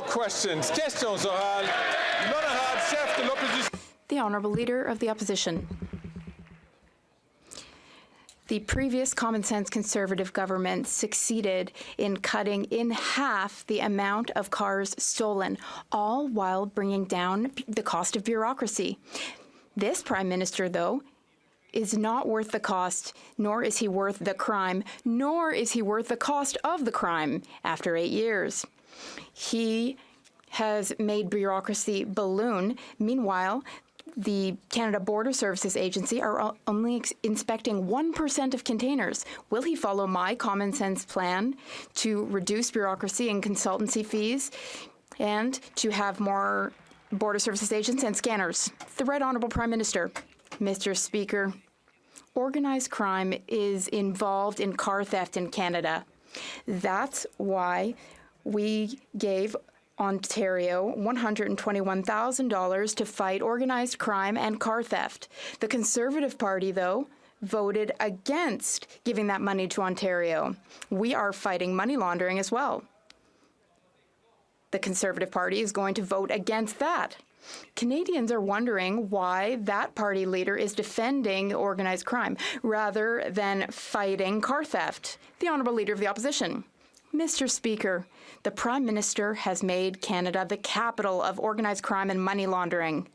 questions. Questions orales. L'honorable chef de l'opposition. The Honourable Leader of the Opposition. The previous Common Sense Conservative government succeeded in cutting in half the amount of cars stolen, all while bringing down the cost of bureaucracy. This Prime Minister, though, is not worth the cost, nor is he worth the crime, nor is he worth the cost of the crime after 8 years. He has made bureaucracy balloon. Meanwhile, the Canada Border Services Agency are only inspecting 1% of containers. Will he follow my common sense plan to reduce bureaucracy and consultancy fees and to have more Border Services agents and scanners? The Right Honourable Prime Minister. Mr. Speaker, organized crime is involved in car theft in Canada. That's why we gave Ontario $121,000 to fight organized crime and car theft. The Conservative Party, though, voted against giving that money to Ontario. We are fighting money laundering as well. The Conservative Party is going to vote against that. Canadians are wondering why that party leader is defending organized crime rather than fighting car theft. The Honourable Leader of the Opposition. Mr. Speaker, the Prime Minister has made Canada the capital of organized crime and money laundering.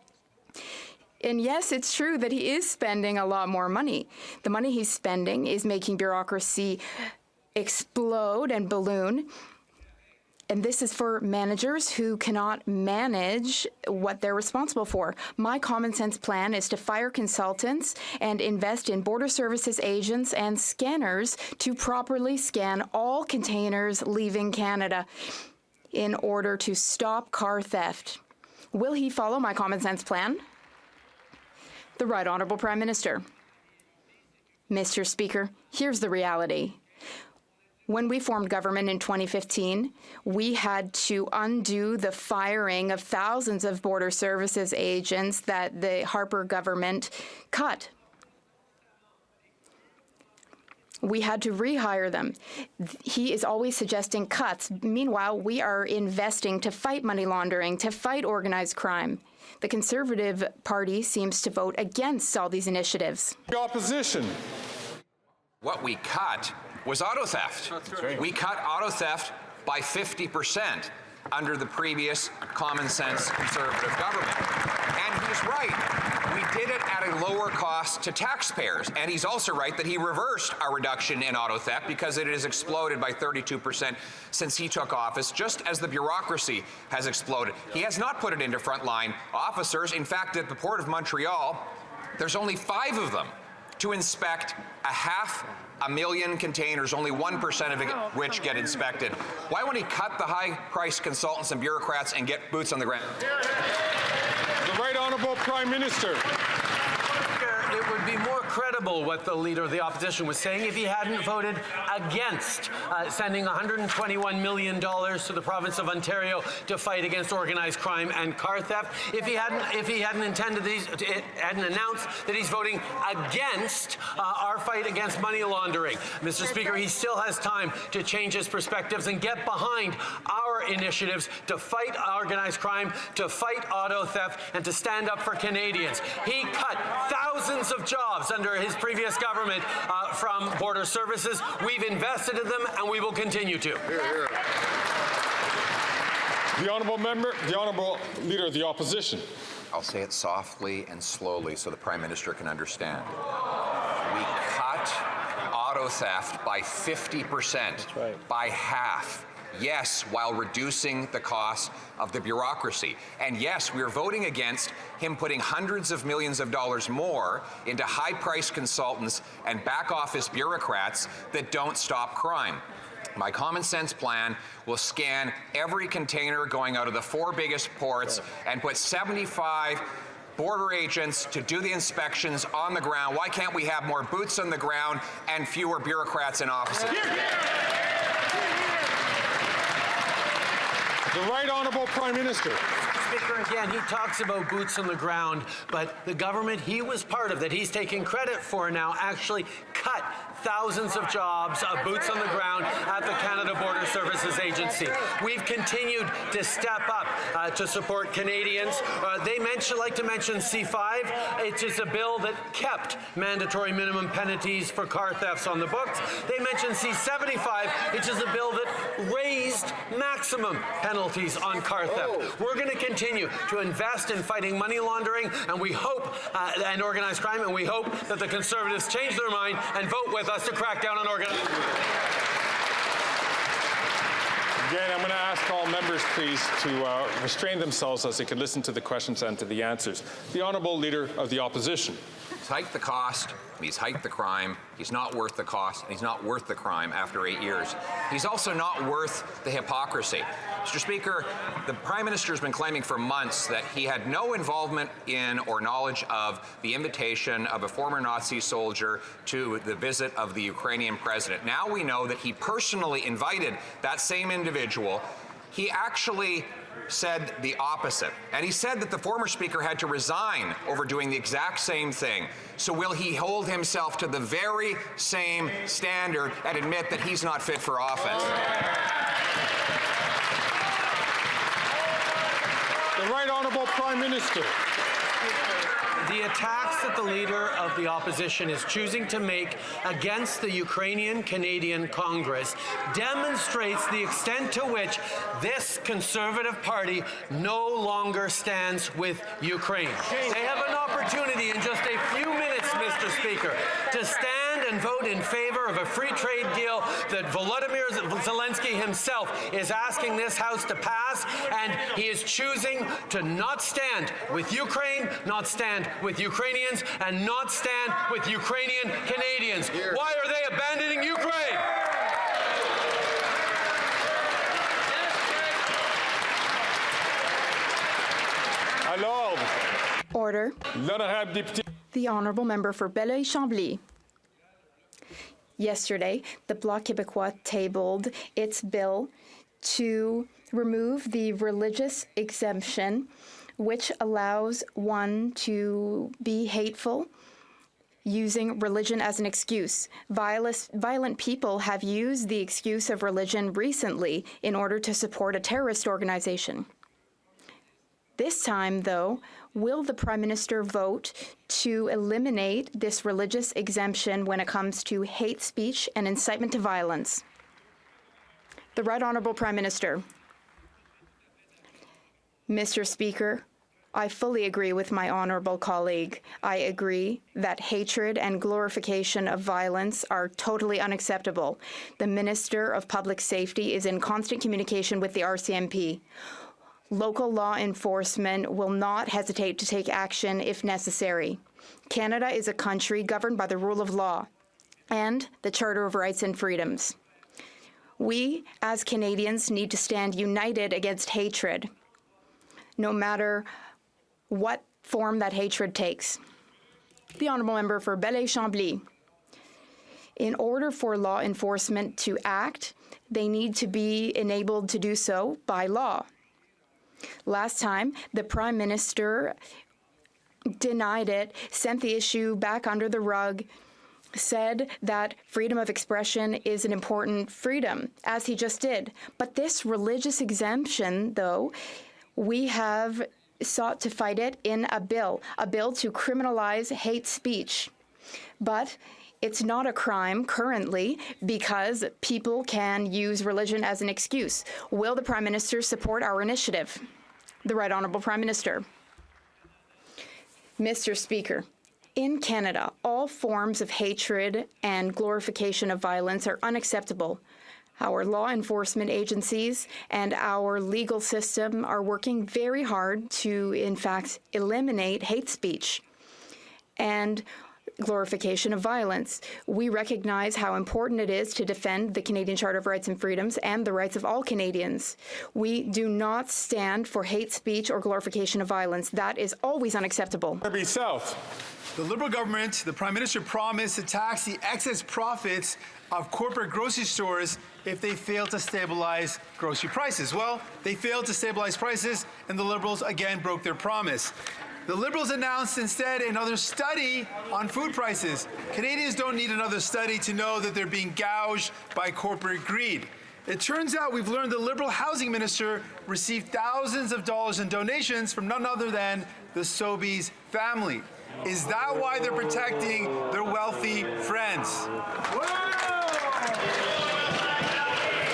And yes, it's true that he is spending a lot more money. The money he's spending is making bureaucracy explode and balloon. And this is for managers who cannot manage what they're responsible for. My common sense plan is to fire consultants and invest in Border Services agents and scanners to properly scan all containers leaving Canada in order to stop car theft. Will he follow my common sense plan? The Right Honourable Prime Minister. Mr. Speaker, here's the reality. When we formed government in 2015, we had to undo the firing of thousands of Border Services agents that the Harper government cut. We had to rehire them. He is always suggesting cuts. Meanwhile, we are investing to fight money laundering, to fight organized crime. The Conservative Party seems to vote against all these initiatives. The opposition. What we cut was auto theft. Right. We cut auto theft by 50% under the previous common sense Conservative government. And he's right. We did it at a lower cost to taxpayers. And he's also right that he reversed our reduction in auto theft because it has exploded by 32% since he took office, just as the bureaucracy has exploded. He has not put it into frontline officers. In fact, at the Port of Montreal, there's only 5 of them to inspect 500,000 containers, only 1% of which get inspected. Why won't he cut the high-priced consultants and bureaucrats and get boots on the ground? The Right Honourable Prime Minister. It would be more credible what the Leader of the Opposition was saying if he hadn't voted against sending $121 million to the province of Ontario to fight against organized crime and car theft. If he hadn't announced that he's voting against our fight against money laundering. Mr. Speaker, he still has time to change his perspectives and get behind our initiatives to fight organized crime, to fight auto theft, and to stand up for Canadians. He cut thousands of jobs under his previous government from Border Services. We've invested in them, and we will continue to. The Honourable Member, the Honourable Leader of the Opposition. I'll say it softly and slowly so the Prime Minister can understand. We cut auto theft by 50%, right, by half. Yes, while reducing the cost of the bureaucracy. And yes, we are voting against him putting hundreds of millions of dollars more into high-priced consultants and back-office bureaucrats that don't stop crime. My common sense plan will scan every container going out of the 4 biggest ports and put 75 border agents to do the inspections on the ground. Why can't we have more boots on the ground and fewer bureaucrats in offices? The Right Honourable Prime Minister. Speaker, again, he talks about boots on the ground, but the government he was part of, that he's taking credit for now, actually cut thousands of jobs, boots on the ground at the Canada Border Services Agency. We've continued to step up to support Canadians. They like to mention C5. It is a bill that kept mandatory minimum penalties for car thefts on the books. They mentioned C75, which is a bill that raised maximum penalties on car theft. We're going to continue to invest in fighting money laundering, and we hope, and organized crime, and we hope that the Conservatives change their mind and vote with us to crack down on organized crime. Again, I'm going to ask all members, please, to restrain themselves as they can listen to the questions and to the answers. The Honourable Leader of the Opposition. He's hiked the cost, he's hiked the crime, he's not worth the cost, and he's not worth the crime after 8 years. He's also not worth the hypocrisy. Mr. Speaker, the Prime Minister's been claiming for months that he had no involvement in or knowledge of the invitation of a former Nazi soldier to the visit of the Ukrainian president. Now we know that he personally invited that same individual. He actually said the opposite. And he said that the former speaker had to resign over doing the exact same thing. So will he hold himself to the very same standard and admit that he's not fit for office? The Right Honourable Prime Minister. The attacks that the Leader of the Opposition is choosing to make against the Ukrainian-Canadian Congress demonstrates the extent to which this Conservative Party no longer stands with Ukraine. They have an opportunity in just a few minutes, Mr. Speaker, to stand and vote in favor of a free trade deal that Volodymyr Zelensky himself is asking this House to pass, and he is choosing to not stand with Ukraine, not stand with Ukrainians, and not stand with Ukrainian Canadians. Why are they abandoning Ukraine? Alors, Order. l'honorable député. The Honourable Member for Belleuil-Chambly. Yesterday, the Bloc Québécois tabled its bill to remove the religious exemption, which allows one to be hateful using religion as an excuse. Violent people have used the excuse of religion recently in order to support a terrorist organization. This time, though, will the Prime Minister vote to eliminate this religious exemption when it comes to hate speech and incitement to violence? The Right Honourable Prime Minister. Mr. Speaker, I fully agree with my honourable colleague. I agree that hatred and glorification of violence are totally unacceptable. The Minister of Public Safety is in constant communication with the RCMP. Local law enforcement will not hesitate to take action if necessary. Canada is a country governed by the rule of law and the Charter of Rights and Freedoms. We, as Canadians, need to stand united against hatred, no matter what form that hatred takes. The Honourable Member for Belleuil-Chambly. In order for law enforcement to act, they need to be enabled to do so by law. Last time, the Prime Minister denied it, sent the issue back under the rug, said that freedom of expression is an important freedom, as he just did. But this religious exemption, though, we have sought to fight it in a bill to criminalize hate speech. But it's not a crime currently because people can use religion as an excuse. Will the Prime Minister support our initiative? The Right Honourable Prime Minister. Mr. Speaker, in Canada, all forms of hatred and glorification of violence are unacceptable. Our law enforcement agencies and our legal system are working very hard to, in fact, eliminate hate speech and glorification of violence. We recognize how important it is to defend the Canadian Charter of Rights and Freedoms and the rights of all Canadians. We do not stand for hate speech or glorification of violence. That is always unacceptable. Derby South. The Liberal government, the Prime Minister promised to tax the excess profits of corporate grocery stores if they fail to stabilize grocery prices. Well, they failed to stabilize prices, and the Liberals again broke their promise. The Liberals announced instead another study on food prices. Canadians don't need another study to know that they're being gouged by corporate greed. It turns out we've learned the Liberal housing minister received thousands of dollars in donations from none other than the Sobeys family. Is that why they're protecting their wealthy friends?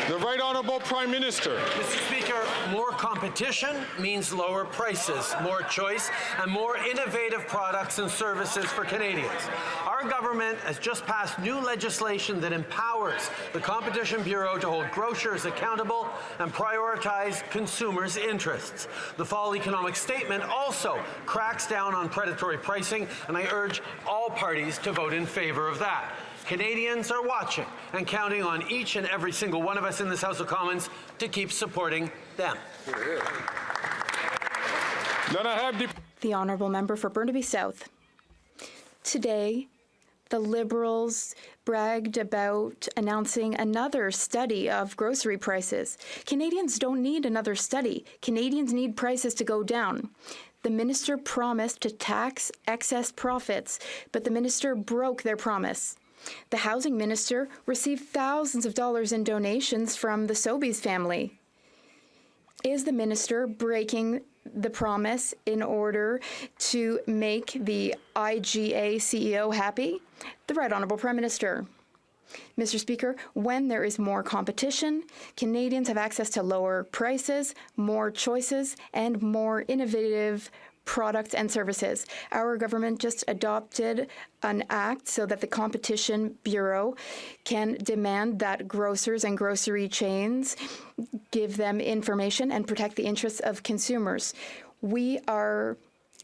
The Right Honourable Prime Minister. Mr. Speaker, more competition means lower prices, more choice, and more innovative products and services for Canadians. Our government has just passed new legislation that empowers the Competition Bureau to hold grocers accountable and prioritize consumers' interests. The fall economic statement also cracks down on predatory pricing, and I urge all parties to vote in favour of that. Canadians are watching and counting on each and every single one of us in this House of Commons to keep supporting them. Then I have The honourable member for Burnaby South. Today, the Liberals bragged about announcing another study of grocery prices. Canadians don't need another study. Canadians need prices to go down. The minister promised to tax excess profits, but the minister broke their promise. The housing minister received thousands of dollars in donations from the Sobeys family. Is the minister breaking the promise in order to make the IGA CEO happy? The Right Honourable Prime Minister. Mr. Speaker, when there is more competition, Canadians have access to lower prices, more choices, and more innovative products and services. Our government just adopted an act so that the Competition Bureau can demand that grocers and grocery chains give them information and protect the interests of consumers. We are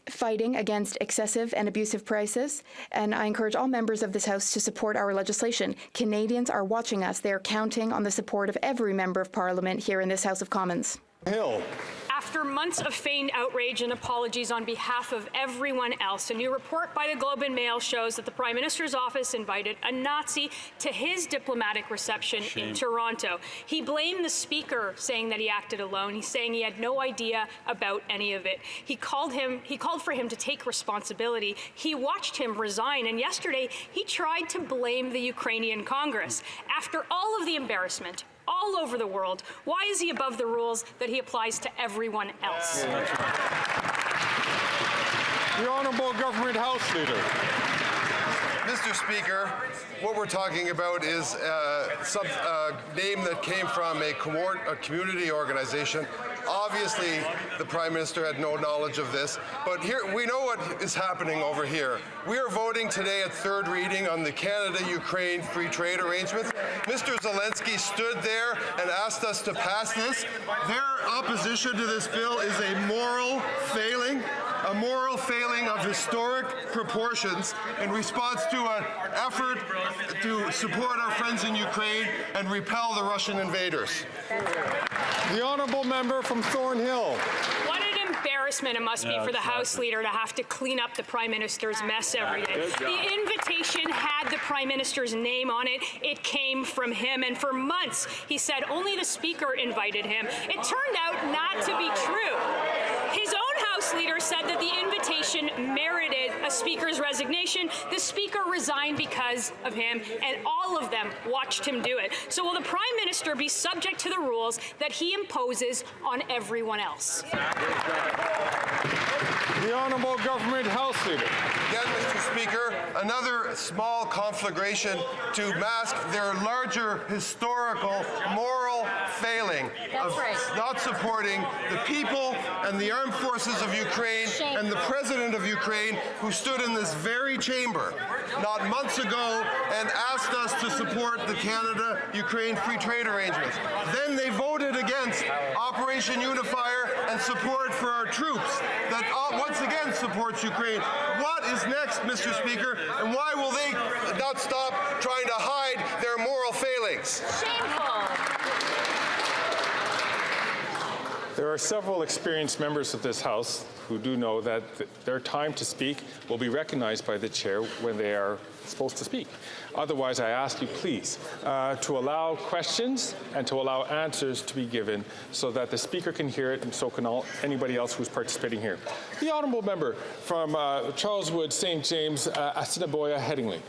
fighting against excessive and abusive prices, and I encourage all members of this House to support our legislation. Canadians are watching us. They are counting on the support of every member of Parliament here in this House of Commons. Hill. After months of feigned outrage and apologies on behalf of everyone else, a new report by the Globe and Mail shows that the Prime Minister's office invited a Nazi to his diplomatic reception in Toronto. He blamed the Speaker, saying that he acted alone. He's saying he had no idea about any of it. He called for him to take responsibility. He watched him resign, and yesterday he tried to blame the Ukrainian Congress. After all of the embarrassment, all over the world, why is he above the rules that he applies to everyone else? The Honourable Government House Leader. Mr. Speaker, what we're talking about is a name that came from a community organization. Obviously, the Prime Minister had no knowledge of this, but here we know what is happening over here. We are voting today at third reading on the Canada-Ukraine free trade arrangements. Mr. Zelensky stood there and asked us to pass this. Their opposition to this bill is a moral failing of historic proportions in response to an effort to support our friends in Ukraine and repel the Russian invaders. The Honourable Member from Thornhill. What an embarrassment it must be for the House Leader to have to clean up the Prime Minister's mess every day. The invitation had the Prime Minister's name on it. It came from him, and for months he said only the Speaker invited him. It turned out not to be true. His own House Leader said that the invitation merited a Speaker's resignation. The Speaker resigned because of him, and all of them watched him do it. So will the Prime Minister be subject to the rules that he imposes on everyone else? The Honourable Government House Leader. Again, Mr. Speaker, another small conflagration to mask their larger historical moral failing of not supporting the people and the armed forces of Ukraine and the President of Ukraine, who stood in this very chamber not months ago and asked us to support the Canada-Ukraine free trade arrangements. Then they voted against Operation Unifier and support for our troops that once again supports Ukraine. What is next, Mr. Speaker, and why will they not stop trying to hide their moral failings? Shameful. There are several experienced members of this House who do know that their time to speak will be recognized by the chair when they are supposed to speak. Otherwise, I ask you, please, to allow questions and to allow answers to be given so that the Speaker can hear it and so can anybody else who's participating here. The Honourable Member from Charleswood, St. James, Assiniboia, Headingley.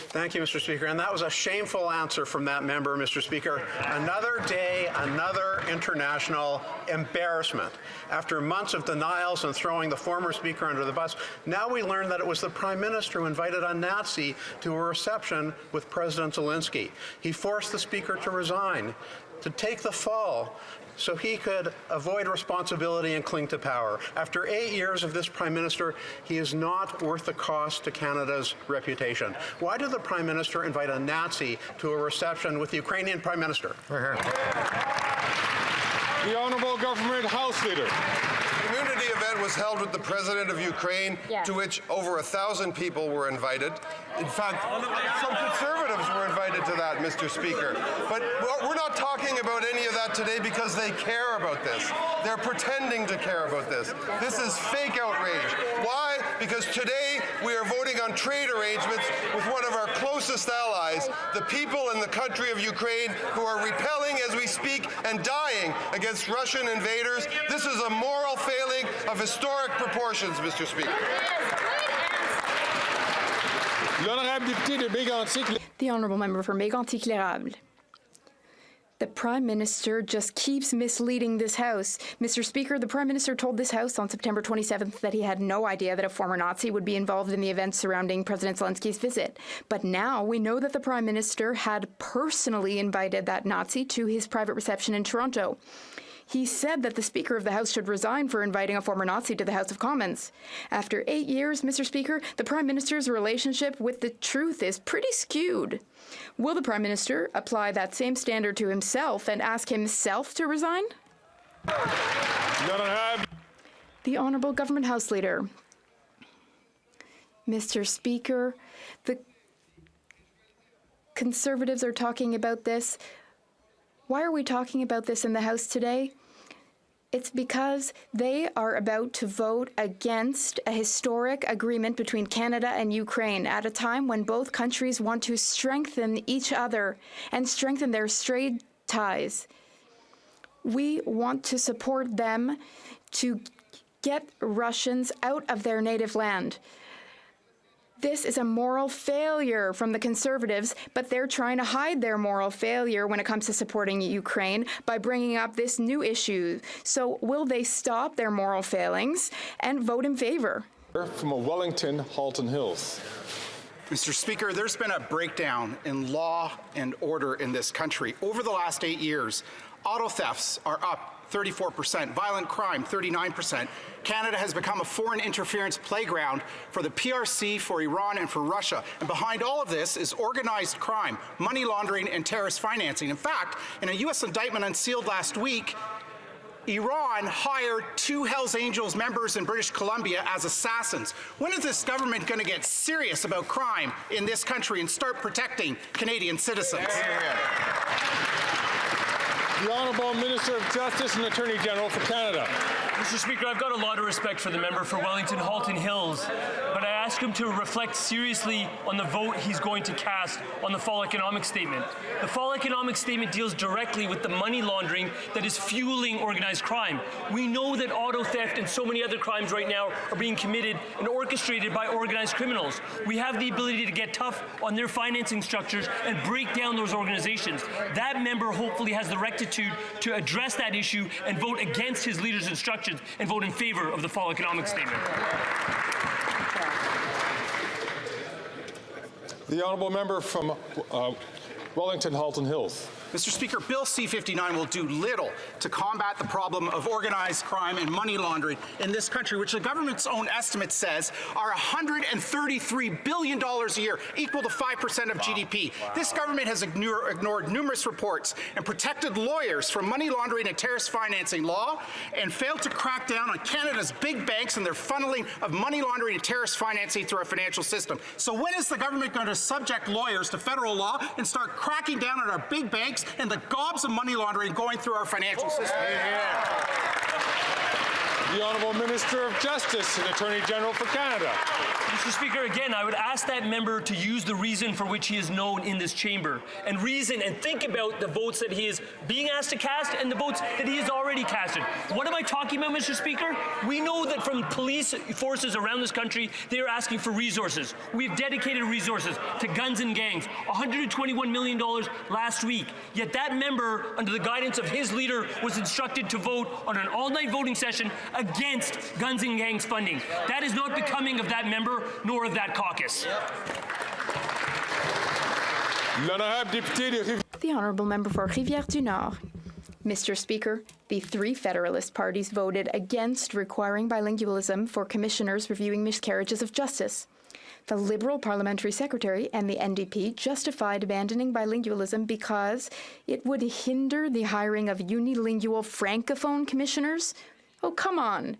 Thank you, Mr. Speaker. And that was a shameful answer from that member, Mr. Speaker. Another day, another international embarrassment. After months of denials and throwing the former Speaker under the bus, now we learn that it was the Prime Minister who invited a Nazi to a reception with President Zelensky. He forced the Speaker to resign, to take the fall, so he could avoid responsibility and cling to power. After 8 years of this Prime Minister, he is not worth the cost to Canada's reputation. Why did the Prime Minister invite a Nazi to a reception with the Ukrainian Prime Minister? The Honourable Government House Leader. The community event was held with the President of Ukraine, to which over 1,000 people were invited. In fact, some Conservatives were invited to that, Mr. Speaker. But we're not talking about any of that today because they care about this. They're pretending to care about this. This is fake outrage. Why? Because today we are voting on trade arrangements with one of our closest allies, the people in the country of Ukraine who are repelling as we speak and dying against Russian invaders. This is a moral failing of historic proportions, Mr. Speaker. The Honourable Member for Mégantic-L'Érable. The Prime Minister just keeps misleading this House. Mr. Speaker, the Prime Minister told this House on September 27th that he had no idea that a former Nazi would be involved in the events surrounding President Zelensky's visit. But now we know that the Prime Minister had personally invited that Nazi to his private reception in Toronto. He said that the Speaker of the House should resign for inviting a former Nazi to the House of Commons. After 8 years, Mr. Speaker, the Prime Minister's relationship with the truth is pretty skewed. Will the Prime Minister apply that same standard to himself and ask himself to resign? The Honourable Government House Leader. Mr. Speaker, the Conservatives are talking about this. Why are we talking about this in the House today? It's because they are about to vote against a historic agreement between Canada and Ukraine at a time when both countries want to strengthen each other and strengthen their trade ties. We want to support them to get Russians out of their native land. This is a moral failure from the Conservatives, but they're trying to hide their moral failure when it comes to supporting Ukraine by bringing up this new issue. So will they stop their moral failings and vote in favor? From Wellington, Halton Hills. Mr. Speaker, there's been a breakdown in law and order in this country. Over the last 8 years, auto thefts are up 34%, violent crime 39%. Canada has become a foreign interference playground for the PRC, for Iran, and for Russia. And behind all of this is organized crime, money laundering, and terrorist financing. In fact, in a U.S. indictment unsealed last week, Iran hired 2 Hells Angels members in British Columbia as assassins. When is this government going to get serious about crime in this country and start protecting Canadian citizens? The Honourable Minister of Justice and Attorney General for Canada. Mr. Speaker, I've got a lot of respect for the member for Wellington Halton Hills, but I ask him to reflect seriously on the vote he's going to cast on the Fall Economic Statement. The Fall Economic Statement deals directly with the money laundering that is fueling organized crime. We know that auto theft and so many other crimes right now are being committed and orchestrated by organized criminals. We have the ability to get tough on their financing structures and break down those organizations. That member hopefully has the rectitude to address that issue and vote against his leader's instructions and vote in favor of the Fall Economic Statement. The Honourable Member from Wellington Halton Hills. Mr. Speaker, Bill C-59 will do little to combat the problem of organized crime and money laundering in this country, which the government's own estimate says are $133 billion a year, equal to 5% of GDP. This government has ignored numerous reports and protected lawyers from money laundering and terrorist financing law and failed to crack down on Canada's big banks and their funneling of money laundering and terrorist financing through our financial system. So when is the government going to subject lawyers to federal law and start cracking down on our big banks and the gobs of money laundering going through our financial system? The Honourable Minister of Justice and Attorney General for Canada. Mr. Speaker, again, I would ask that member to use the reason for which he is known in this chamber and reason and think about the votes that he is being asked to cast and the votes that he has already casted. What am I talking about, Mr. Speaker? We know that from police forces around this country, they are asking for resources. We've dedicated resources to guns and gangs, $121 million last week. Yet that member, under the guidance of his leader, was instructed to vote on an all-night voting session against guns and gangs funding. That is not becoming of that member nor of that caucus. The Honourable Member for Rivière-du-Nord. Mr. Speaker, the three Federalist parties voted against requiring bilingualism for commissioners reviewing miscarriages of justice. The Liberal Parliamentary Secretary and the NDP justified abandoning bilingualism because it would hinder the hiring of unilingual francophone commissioners. Oh, come on.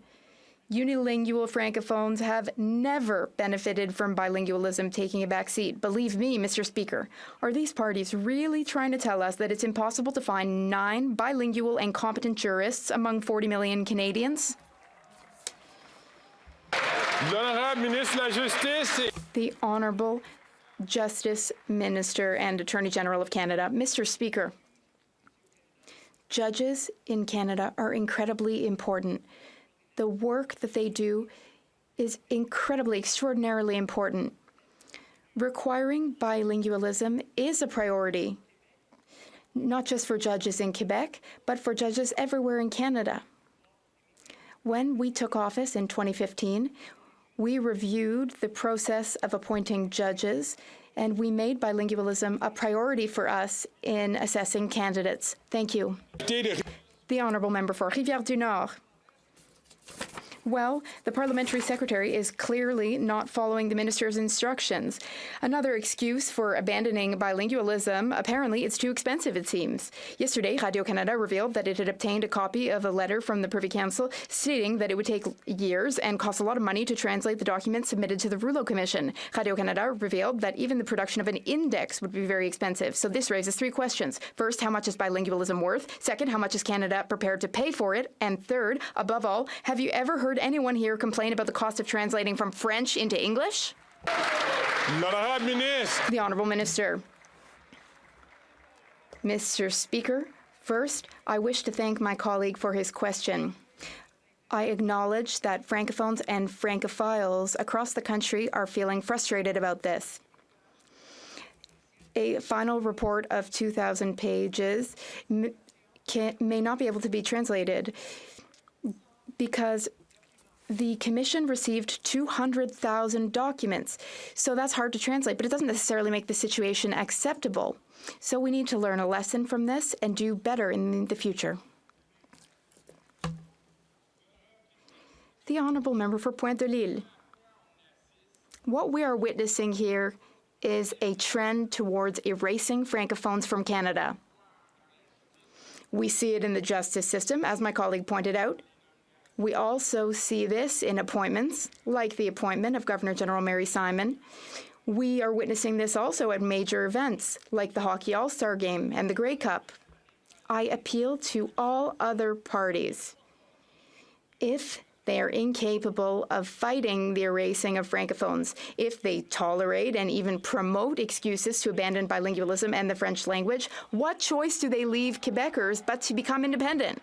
Unilingual francophones have never benefited from bilingualism taking a back seat. Believe me, Mr. Speaker, are these parties really trying to tell us that it's impossible to find 9 bilingual and competent jurists among 40 million Canadians? The Honourable Justice Minister and Attorney General of Canada. Mr. Speaker, judges in Canada are incredibly important. The work that they do is incredibly, extraordinarily important. Requiring bilingualism is a priority, not just for judges in Quebec, but for judges everywhere in Canada. When we took office in 2015, we reviewed the process of appointing judges, and we made bilingualism a priority for us in assessing candidates. Thank you. The Honourable Member for Rivière-du-Nord. Well, the Parliamentary Secretary is clearly not following the Minister's instructions. Another excuse for abandoning bilingualism, apparently it's too expensive, it seems. Yesterday, Radio-Canada revealed that it had obtained a copy of a letter from the Privy Council stating that it would take years and cost a lot of money to translate the documents submitted to the Rouleau Commission. Radio-Canada revealed that even the production of an index would be very expensive. So this raises 3 questions. First, how much is bilingualism worth? Second, how much is Canada prepared to pay for it? And third, above all, have you ever heard anyone here complain about the cost of translating from French into English? The Honourable Minister. Mr. Speaker, first, I wish to thank my colleague for his question. I acknowledge that francophones and francophiles across the country are feeling frustrated about this. A final report of 2,000 pages may not be able to be translated because the Commission received 200,000 documents. So that's hard to translate, but it doesn't necessarily make the situation acceptable. So we need to learn a lesson from this and do better in the future. The Honourable Member for Pointe-de-L'Île. What we are witnessing here is a trend towards erasing francophones from Canada. We see it in the justice system, as my colleague pointed out. We also see this in appointments, like the appointment of Governor-General Mary Simon. We are witnessing this also at major events, like the Hockey All-Star Game and the Grey Cup. I appeal to all other parties. If they are incapable of fighting the erasing of francophones, if they tolerate and even promote excuses to abandon bilingualism and the French language, what choice do they leave Quebecers but to become independent?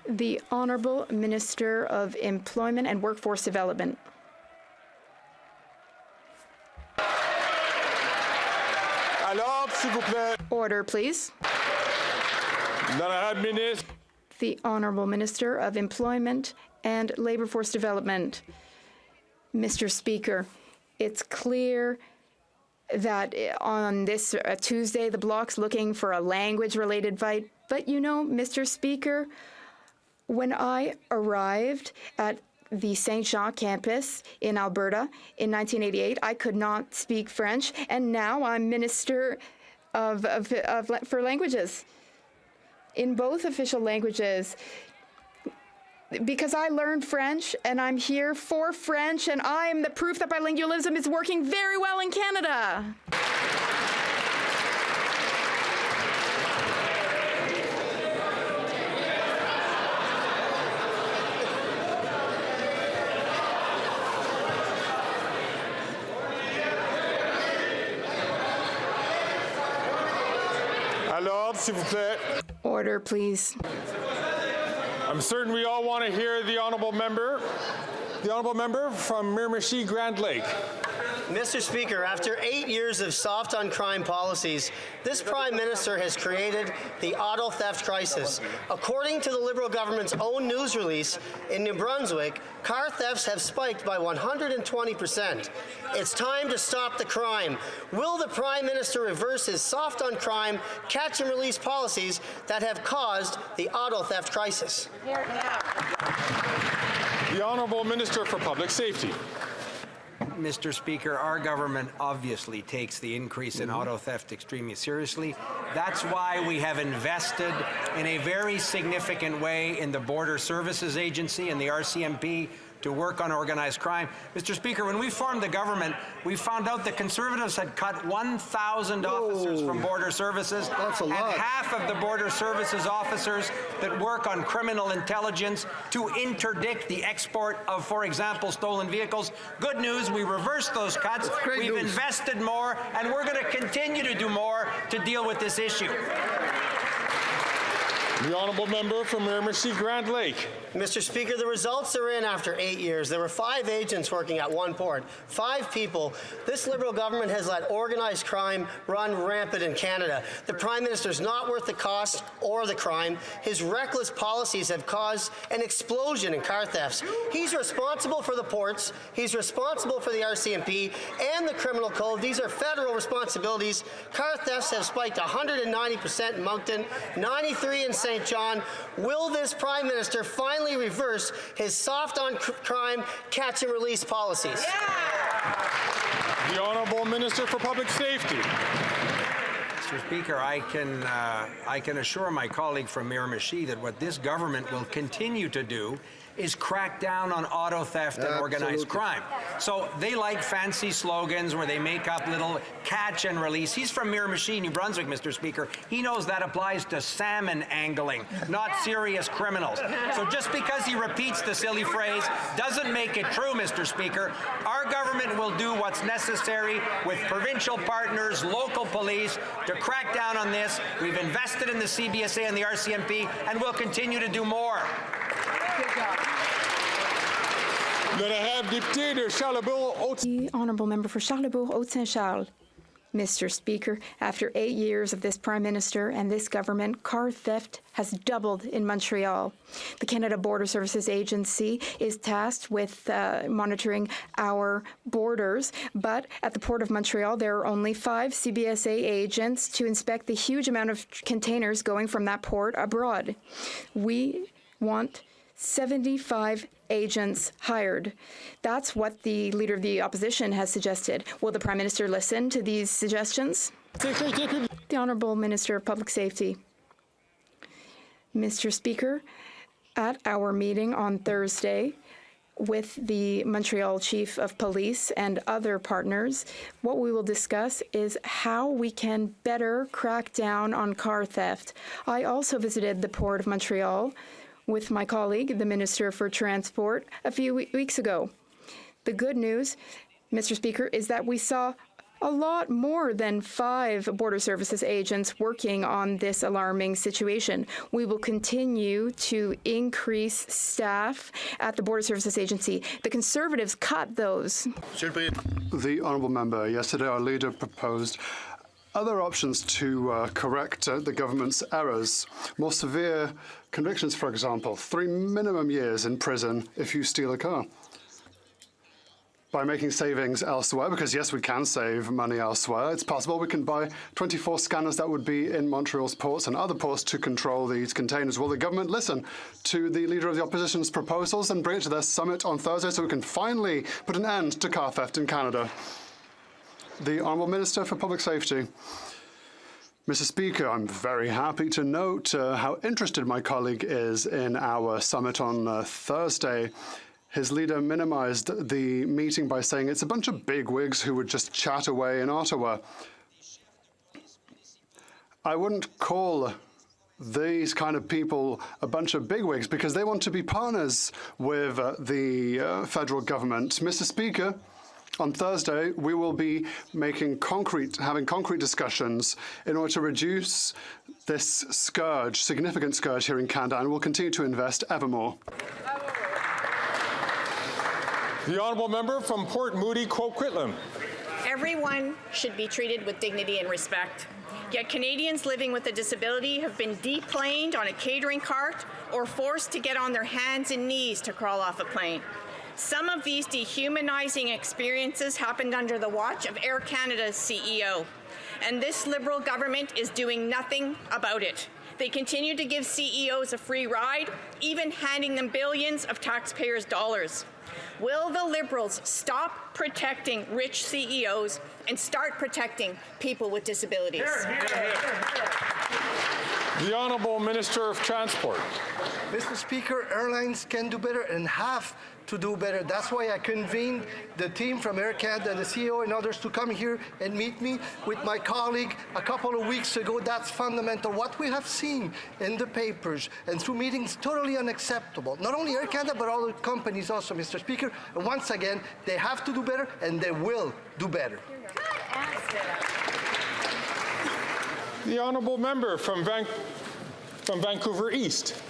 The Honourable Minister of Employment and Workforce Development. Order, please. The Honourable Minister of Employment and Labour Force Development. Mr. Speaker, it's clear that on this Tuesday, the Bloc's looking for a language-related fight. But you know, Mr. Speaker, when I arrived at the St. Jean campus in Alberta in 1988, I could not speak French, and now I'm Minister for Languages in both official languages. Because I learned French, and I'm here for French, and I am the proof that bilingualism is working very well in Canada. s'il vous plaît. Order, please. I'm certain we all want to hear the honourable member from Miramichi Grand Lake. Mr. Speaker, after 8 years of soft on crime policies, this Prime Minister has created the auto theft crisis. According to the Liberal government's own news release, in New Brunswick, car thefts have spiked by 120%. It's time to stop the crime. Will the Prime Minister reverse his soft on crime, catch and release policies that have caused the auto theft crisis? The Honourable Minister for Public Safety. Mr. Speaker, our government obviously takes the increase in auto theft extremely seriously. That's why we have invested in a very significant way in the Border Services Agency and the RCMP to work on organized crime. Mr. Speaker, when we formed the government, we found out the Conservatives had cut 1,000 officers from Border Services. That's a lot. And half of the Border Services officers that work on criminal intelligence to interdict the export of, for example, stolen vehicles. Good news, we reversed those cuts. We've invested more, and we're going to continue to do more to deal with this issue. The honourable member from Miramichi Grand Lake. Mr. Speaker, the results are in after 8 years. There were 5 agents working at one port, 5 people. This Liberal government has let organized crime run rampant in Canada. The Prime Minister is not worth the cost or the crime. His reckless policies have caused an explosion in car thefts. He's responsible for the ports. He's responsible for the RCMP and the Criminal Code. These are federal responsibilities. Car thefts have spiked 190% in Moncton, 93% in St. John. Will this Prime Minister finally reverse his soft on crime, catch and release policies? The Honourable Minister for Public Safety. Mr. Speaker, I can assure my colleague from Miramichi that what this government will continue to do is crack down on auto theft and organized crime. So they like fancy slogans where they make up little catch and release. He's from Miramichi, New Brunswick, Mr. Speaker. He knows that applies to salmon angling, not serious criminals. So just because he repeats the silly phrase doesn't make it true, Mr. Speaker. Our government will do what's necessary with provincial partners, local police, to crack down on this. We've invested in the CBSA and the RCMP, and we'll continue to do more. The honourable member for Charlebourg-Haute-Saint-Charles. Mr. Speaker, after 8 years of this Prime Minister and this government, car theft has doubled in Montreal. The Canada Border Services Agency is tasked with monitoring our borders, but at the Port of Montreal, there are only 5 CBSA agents to inspect the huge amount of containers going from that port abroad. We want 75 agents hired. That's what the Leader of the Opposition has suggested. Will the Prime Minister listen to these suggestions? The Honourable Minister of Public Safety. Mr. Speaker, at our meeting on Thursday with the Montreal Chief of Police and other partners, what we will discuss is how we can better crack down on car theft. I also visited the Port of Montreal with my colleague, the Minister for Transport, a few weeks ago. The good news, Mr. Speaker, is that we saw a lot more than 5 Border Services agents working on this alarming situation. We will continue to increase staff at the Border Services Agency. The Conservatives cut those. The honourable member, yesterday our leader proposed other options to correct the government's errors. More severe convictions, for example, 3 minimum years in prison if you steal a car. By making savings elsewhere, because yes, we can save money elsewhere, it's possible we can buy 24 scanners that would be in Montreal's ports and other ports to control these containers. Will the government listen to the Leader of the Opposition's proposals and bring it to their summit on Thursday so we can finally put an end to car theft in Canada? The Honourable Minister for Public Safety. Mr. Speaker, I'm very happy to note how interested my colleague is in our summit on Thursday. His leader minimized the meeting by saying it's a bunch of bigwigs who would just chat away in Ottawa. I wouldn't call these kind of people a bunch of bigwigs because they want to be partners with the federal government. Mr. Speaker, On Thursday, we will be having concrete discussions in order to reduce this scourge, significant scourge here in Canada, and we'll continue to invest ever more. The honourable member from Port Moody, Coquitlam. Everyone should be treated with dignity and respect. Yet Canadians living with a disability have been deplaned on a catering cart or forced to get on their hands and knees to crawl off a plane. Some of these dehumanizing experiences happened under the watch of Air Canada's CEO, and this Liberal government is doing nothing about it. They continue to give CEOs a free ride, even handing them billions of taxpayers' dollars. Will the Liberals stop protecting rich CEOs and start protecting people with disabilities? The Honourable Minister of Transport. Mr. Speaker, airlines can do better and have to do better. That's why I convened the team from Air Canada, the CEO and others to come here and meet me with my colleague a couple of weeks ago. That's fundamental. What we have seen in the papers and through meetings, totally unacceptable. Not only Air Canada, but other companies also, Mr. Speaker. And once again, they have to do better, and they will do better. The honourable member from Vancouver East.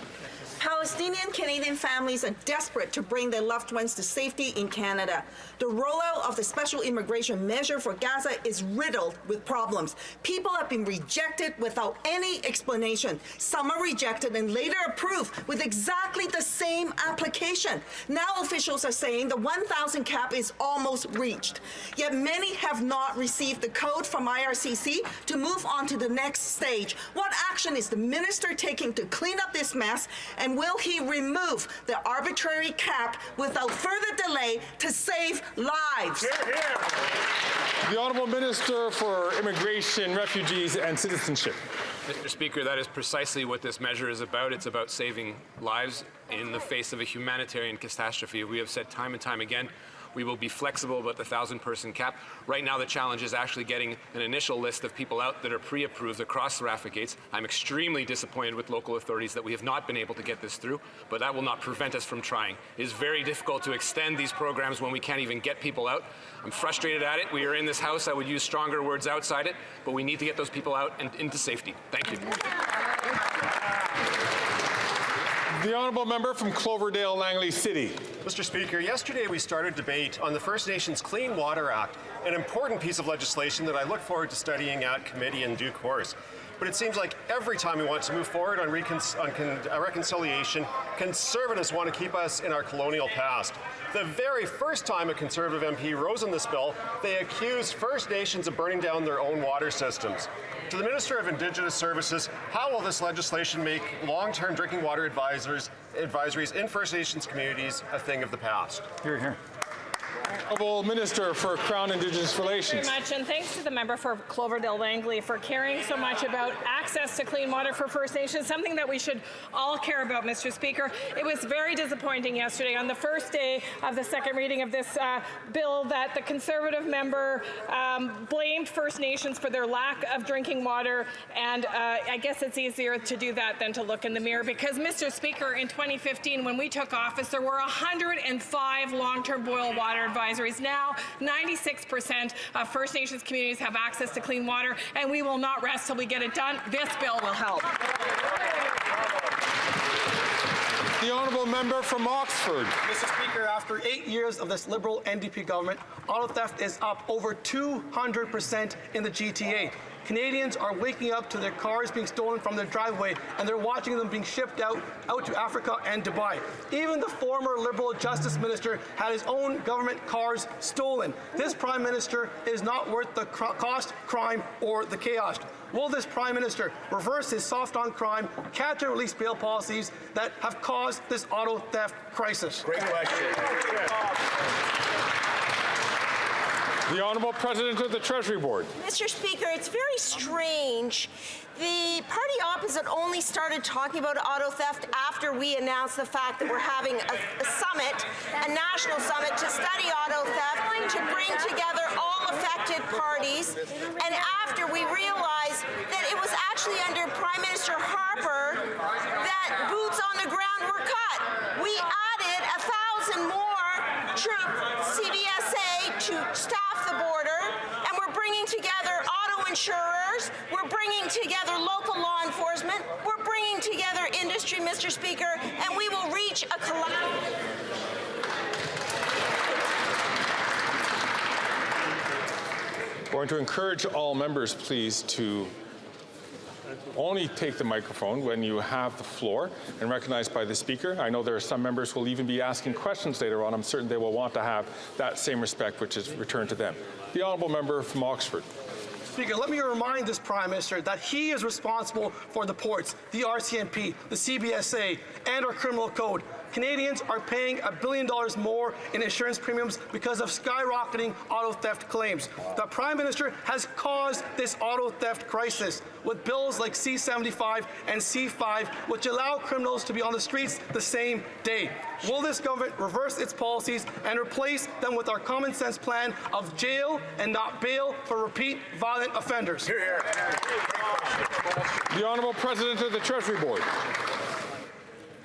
Palestinian Canadian families are desperate to bring their loved ones to safety in Canada. The rollout of the special immigration measure for Gaza is riddled with problems. People have been rejected without any explanation. Some are rejected and later approved with exactly the same application. Now officials are saying the 1,000 cap is almost reached. Yet many have not received the code from IRCC to move on to the next stage. What action is the minister taking to clean up this mess, and will he remove the arbitrary cap without further delay to save lives? The Honourable Minister for Immigration, Refugees and Citizenship. Mr. Speaker, that is precisely what this measure is about. It's about saving lives in the face of a humanitarian catastrophe. We have said time and time again, we will be flexible about the 1,000-person cap. Right now, the challenge is actually getting an initial list of people out that are pre-approved across the RAFA gates. I'm extremely disappointed with local authorities that we have not been able to get this through, but that will not prevent us from trying. It is very difficult to extend these programs when we can't even get people out. I'm frustrated at it. We are in this House. I would use stronger words outside it, but we need to get those people out and into safety. Thank you. The honourable member from Cloverdale, Langley City. Mr. Speaker, yesterday we started debate on the First Nations Clean Water Act, an important piece of legislation that I look forward to studying at committee in due course. But it seems like every time we want to move forward on reconciliation, Conservatives want to keep us in our colonial past. The very first time a Conservative MP rose on this bill, they accused First Nations of burning down their own water systems. To the Minister of Indigenous Services, how will this legislation make long-term drinking water advisories in First Nations communities a thing of the past? Here, here. Honourable Minister for Crown Indigenous Relations. Very much, and thanks to the member for Cloverdale Langley for caring so much about access to clean water for First Nations, something that we should all care about, Mr. Speaker. It was very disappointing yesterday on the first day of the second reading of this bill that the Conservative member blamed First Nations for their lack of drinking water, and I guess it's easier to do that than to look in the mirror, because, Mr. Speaker, in 2015, when we took office, there were 105 long-term boil water advisories. Now, 96% of First Nations communities have access to clean water, and we will not rest till we get it done. This bill will help. The honourable member from Oxford. Mr. Speaker, after 8 years of this Liberal NDP government, auto theft is up over 200% in the GTA. Canadians are waking up to their cars being stolen from their driveway, and they're watching them being shipped out to Africa and Dubai. Even the former Liberal Justice Minister had his own government cars stolen. This Prime Minister is not worth the cost, crime, or the chaos. Will this Prime Minister reverse his soft on crime, catch and release bail policies that have caused this auto theft crisis? Great question. The Honourable President of the Treasury Board. Mr. Speaker, it's very strange. The party opposite only started talking about auto theft after we announced the fact that we're having a summit, a national summit, to study auto theft, to bring together all affected parties, and after we realized that it was actually under Prime Minister Harper that boots on the ground were cut. We added 1,000 more troops, CBSA, to insurers. We're bringing together local law enforcement. We're bringing together industry, Mr. Speaker, and we will reach a collaborative. I'm going to encourage all members, please, to only take the microphone when you have the floor and recognized by the Speaker. I know there are some members who will even be asking questions later on. I'm certain they will want to have that same respect which is returned to them. The honourable member from Oxford. Speaker, let me remind this Prime Minister that he is responsible for the ports, the RCMP, the CBSA, and our criminal code. Canadians are paying $1 billion more in insurance premiums because of skyrocketing auto theft claims. The Prime Minister has caused this auto theft crisis with bills like C-75 and C-5, which allow criminals to be on the streets the same day. Will this government reverse its policies and replace them with our common sense plan of jail and not bail for repeat violent offenders? The Honourable President of the Treasury Board.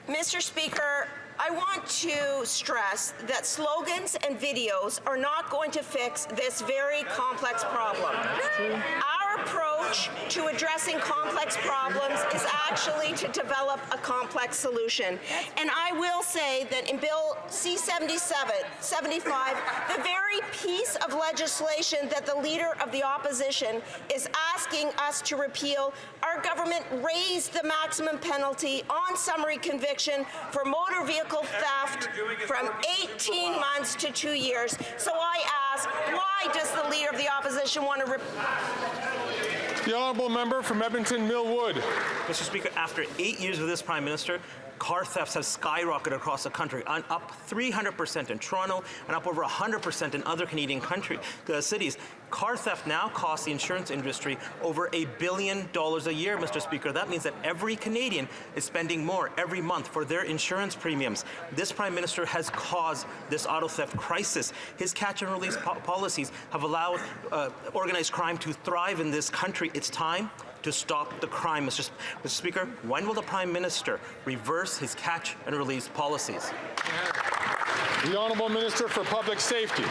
Mr. Speaker, I want to stress that slogans and videos are not going to fix this very complex problem. Our approach to addressing complex problems is actually to develop a complex solution. And I will say that in Bill C-75, the very piece of legislation that the Leader of the Opposition is asking us to repeal, our government raised the maximum penalty on summary conviction for motor vehicle theft from 18 months to 2 years. So I ask, why does the Leader of the Opposition want to The honourable member from Edmonton Millwood. Mr. Speaker, after 8 years of this Prime Minister, car thefts have skyrocketed across the country, up 300% in Toronto and up over 100% in other Canadian cities. Car theft now costs the insurance industry over $1 billion a year, Mr. Speaker. That means that every Canadian is spending more every month for their insurance premiums. This Prime Minister has caused this auto theft crisis. His catch and release policies have allowed organized crime to thrive in this country. It's time to stop the crime, Mr. Speaker. When will the Prime Minister reverse his catch and release policies? The Honourable Minister for Public Safety.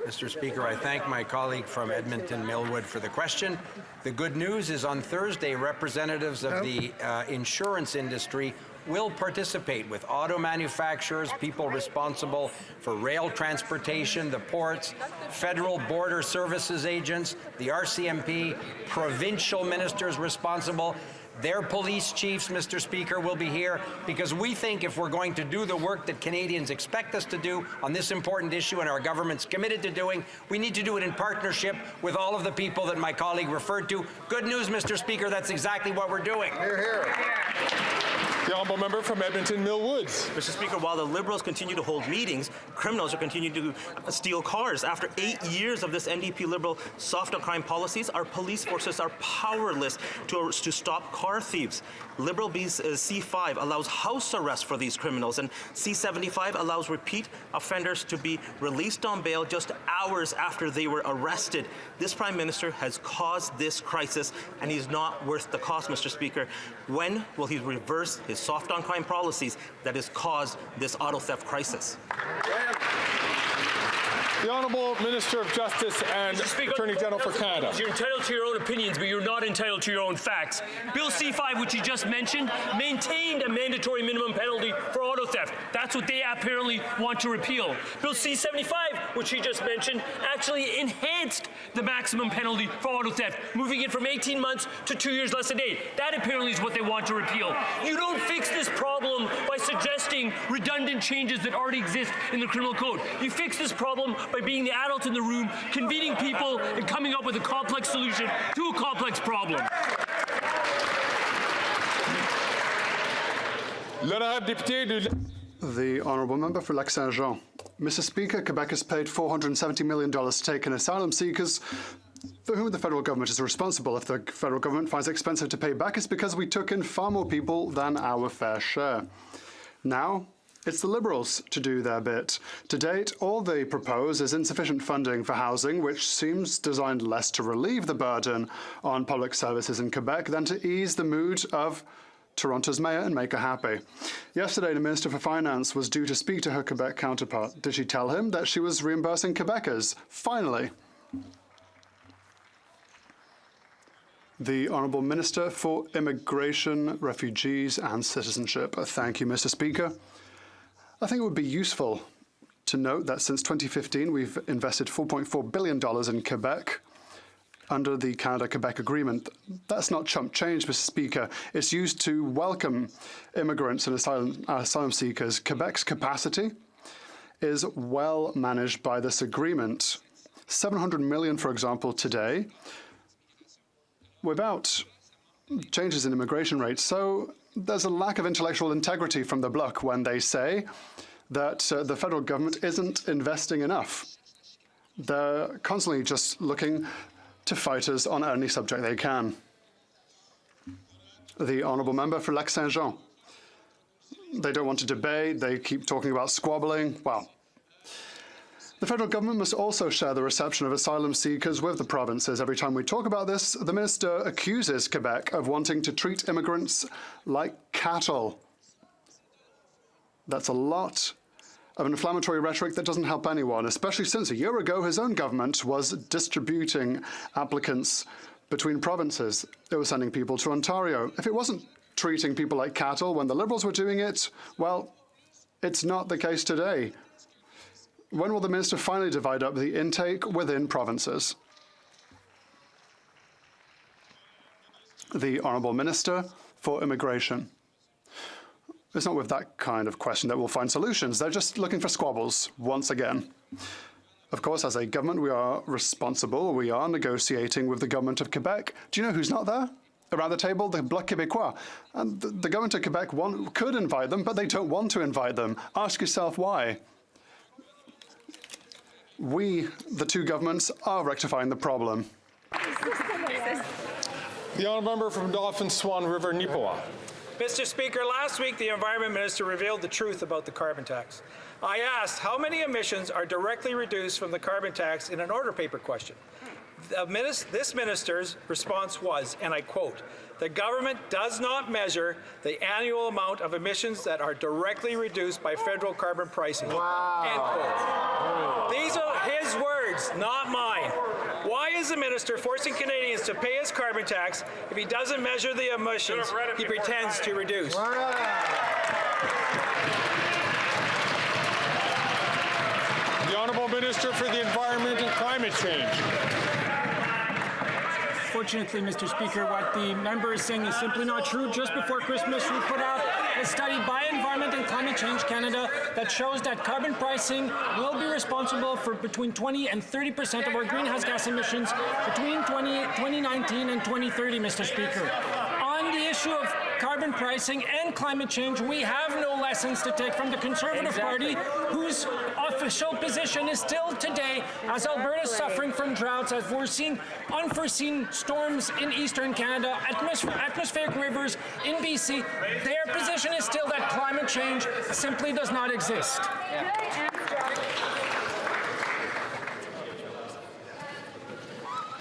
Mr. Speaker, I thank my colleague from Edmonton Millwood for the question. The good news is on Thursday, representatives of the insurance industry will participate with auto manufacturers, people responsible for rail transportation, the ports, federal border services agents, the RCMP, provincial ministers responsible. Their police chiefs, Mr. Speaker, will be here because we think if we're going to do the work that Canadians expect us to do on this important issue and our government's committed to doing, we need to do it in partnership with all of the people that my colleague referred to. Good news, Mr. Speaker, that's exactly what we're doing. Hear, hear. The honourable member from Edmonton Millwoods. Mr. Speaker, while the Liberals continue to hold meetings, criminals are continuing to steal cars. After 8 years of this NDP Liberal soft on crime policies, our police forces are powerless to stop car thieves. Liberal B's C-5 allows house arrest for these criminals, and C-75 allows repeat offenders to be released on bail just hours after they were arrested. This Prime Minister has caused this crisis, and he's not worth the cost, Mr. Speaker. When will he reverse his soft on crime policies that has caused this auto theft crisis? The Honourable Minister of Justice and Attorney General for Canada. You're entitled to your own opinions, but you're not entitled to your own facts. Bill C-5, which you just mentioned, maintained a mandatory minimum penalty for auto theft. That's what they apparently want to repeal. Bill C-75, which he just mentioned, actually enhanced the maximum penalty for auto theft, moving it from 18 months to 2 years less than 8. That apparently is what they want to repeal. You don't fix this problem by suggesting redundant changes that already exist in the criminal code. You fix this problem by being the adult in the room, convening people, and coming up with a complex solution to a complex problem. The honourable member for Lac-Saint-Jean. Mr. Speaker, Quebec has paid $470 million to take in asylum seekers for whom the federal government is responsible. If the federal government finds it expensive to pay back, it's because we took in far more people than our fair share. Now, it's the Liberals to do their bit. To date, all they propose is insufficient funding for housing, which seems designed less to relieve the burden on public services in Quebec than to ease the mood of Toronto's mayor and make her happy. Yesterday, the Minister for Finance was due to speak to her Quebec counterpart. Did she tell him that she was reimbursing Quebecers? Finally. The Honourable Minister for Immigration, Refugees and Citizenship. Thank you, Mr. Speaker. I think it would be useful to note that since 2015, we've invested $4.4 billion in Quebec under the Canada-Quebec Agreement. That's not chump change, Mr. Speaker. It's used to welcome immigrants and asylum seekers. Quebec's capacity is well managed by this agreement. $700 million, for example, today, without changes in immigration rates. So there's a lack of intellectual integrity from the Bloc when they say that the federal government isn't investing enough. They're constantly just looking to fight us on any subject they can. The Honourable Member for Lac-Saint-Jean. They don't want to debate. They keep talking about squabbling. Well, the federal government must also share the reception of asylum seekers with the provinces. Every time we talk about this, the minister accuses Quebec of wanting to treat immigrants like cattle. That's a lot of inflammatory rhetoric that doesn't help anyone, especially since a year ago his own government was distributing applicants between provinces. It was sending people to Ontario. If it wasn't treating people like cattle when the Liberals were doing it, well, it's not the case today. When will the minister finally divide up the intake within provinces? The Honourable Minister for Immigration. It's not with that kind of question that we'll find solutions. They're just looking for squabbles once again. Of course, as a government, we are responsible. We are negotiating with the government of Quebec. Do you know who's not there? Around the table, the Bloc Québécois. And the government of Quebec could invite them, but they don't want to invite them. Ask yourself why. We, the two governments, are rectifying the problem. The honourable member from Dauphin Swan River, Nipawin. Mr. Speaker, last week the Environment Minister revealed the truth about the carbon tax. I asked how many emissions are directly reduced from the carbon tax in an order paper question. This minister's response was, and I quote, "The government does not measure the annual amount of emissions that are directly reduced by federal carbon pricing." Wow. End quote. These are his words, not mine. Why is the minister forcing Canadians to pay his carbon tax if he doesn't measure the emissions he pretends to reduce? The Honourable Minister for the Environment and Climate Change. Fortunately, Mr. Speaker, what the member is saying is simply not true. Just before Christmas, we put out a study by Environment and Climate Change Canada that shows that carbon pricing will be responsible for between 20 and 30% of our greenhouse gas emissions between 2019 and 2030, Mr. Speaker. On the issue of carbon pricing and climate change, we have no lessons to take from the Conservative Party, whose official position is still today, as Alberta is suffering from droughts, as we're seeing unforeseen storms in eastern Canada, atmospheric rivers in BC, their position is still that climate change simply does not exist.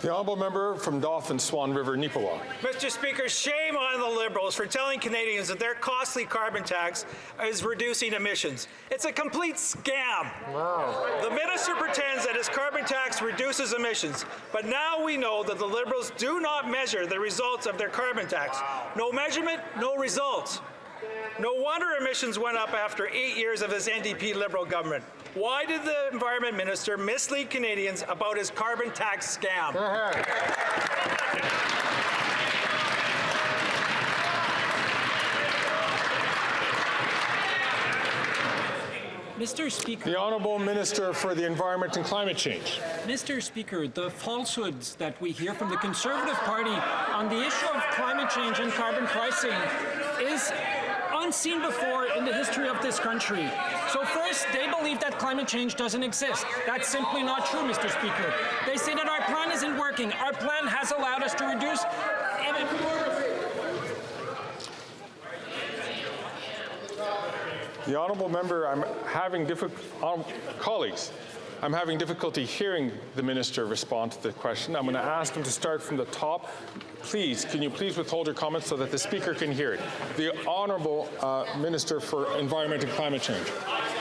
The honourable member from Dauphin Swan River, Nipawin. Mr. Speaker, shame on the Liberals for telling Canadians that their costly carbon tax is reducing emissions. It's a complete scam. Wow. The minister pretends that his carbon tax reduces emissions, but now we know that the Liberals do not measure the results of their carbon tax. No measurement, no results. No wonder emissions went up after 8 years of his NDP Liberal government. Why did the Environment Minister mislead Canadians about his carbon tax scam? Mr. Speaker. The Honourable Minister for the Environment and Climate Change. Mr. Speaker, the falsehoods that we hear from the Conservative Party on the issue of climate change and carbon pricing is unseen before in the history of this country. So first, they believe that climate change doesn't exist. That's simply not true, Mr. Speaker. They say that our plan isn't working. Our plan has allowed us to reduce The honourable member, colleagues, I'm having difficulty hearing the minister respond to the question. I'm going to ask him to start from the top. Please, can you please withhold your comments so that the speaker can hear it? The honourable Minister for Environment and Climate Change.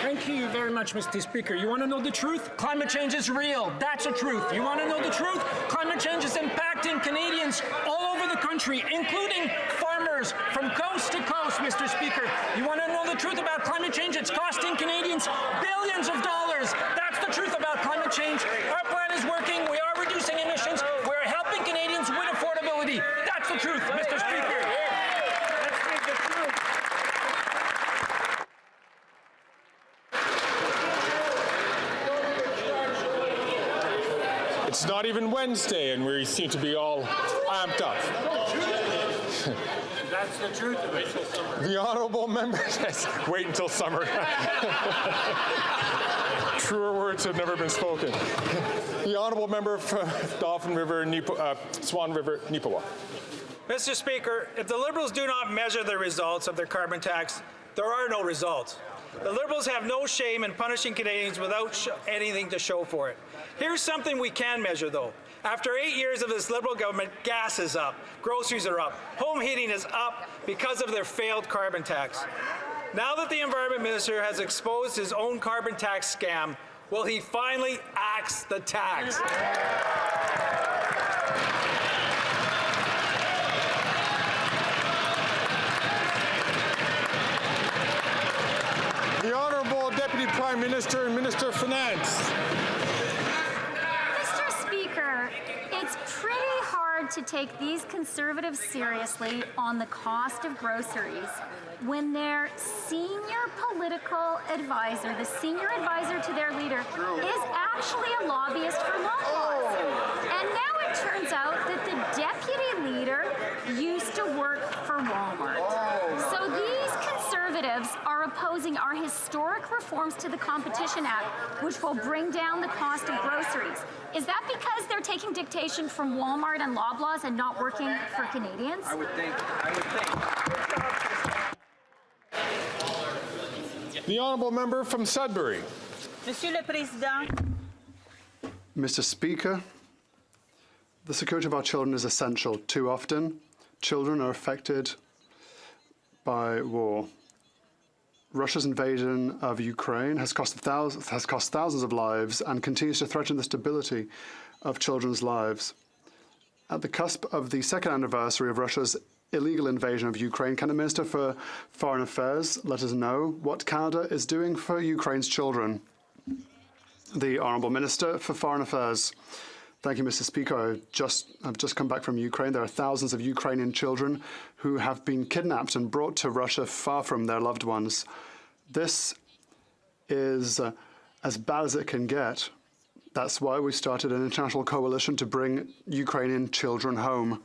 Thank you very much, Mr. Speaker. You want to know the truth? Climate change is real. That's the truth. You want to know the truth? Climate change is impacting Canadians all over the country, including farmers from coast to coast, Mr. Speaker. You want to know the truth about climate change? It's costing Canadians billions of dollars. That's the truth about climate change. Our plan is working. We are reducing emissions. We're helping Canadians with affordability. That's the truth, Mr. Speaker. Let's speak the truth. It's not even Wednesday, and we seem to be all amped up. That's the truth of it. The honourable member says, wait until summer. Truer words have never been spoken. The honourable member from Dauphin River, Swan River, Neepawa. Mr. Speaker, if the Liberals do not measure the results of their carbon tax, there are no results. The Liberals have no shame in punishing Canadians without anything to show for it. Here's something we can measure, though. After 8 years of this Liberal government, gas is up, groceries are up, home heating is up because of their failed carbon tax. Now that the Environment Minister has exposed his own carbon tax scam, will he finally axe the tax? The Honourable Deputy Prime Minister and Minister of Finance. Mr. Speaker, it's pretty hard to take these Conservatives seriously on the cost of groceries when their senior political advisor, the senior advisor to their leader, is actually a lobbyist for Loblaws. And now it turns out that the deputy leader used to work for Walmart. So these Conservatives are opposing our historic reforms to the Competition Act, which will bring down the cost of groceries. Is that because they're taking dictation from Walmart and Loblaws and not working for Canadians? I would think. The honourable member from Sudbury. Monsieur le Président. Mr. Speaker, the security of our children is essential. Too often, children are affected by war. Russia's invasion of Ukraine has cost thousands of lives and continues to threaten the stability of children's lives. At the cusp of the second anniversary of Russia's illegal invasion of Ukraine, can the Minister for Foreign Affairs let us know what Canada is doing for Ukraine's children? The Honourable Minister for Foreign Affairs. Thank you, Mr. Speaker. I've just come back from Ukraine. There are thousands of Ukrainian children who have been kidnapped and brought to Russia far from their loved ones. This is as bad as it can get. That's why we started an international coalition to bring Ukrainian children home.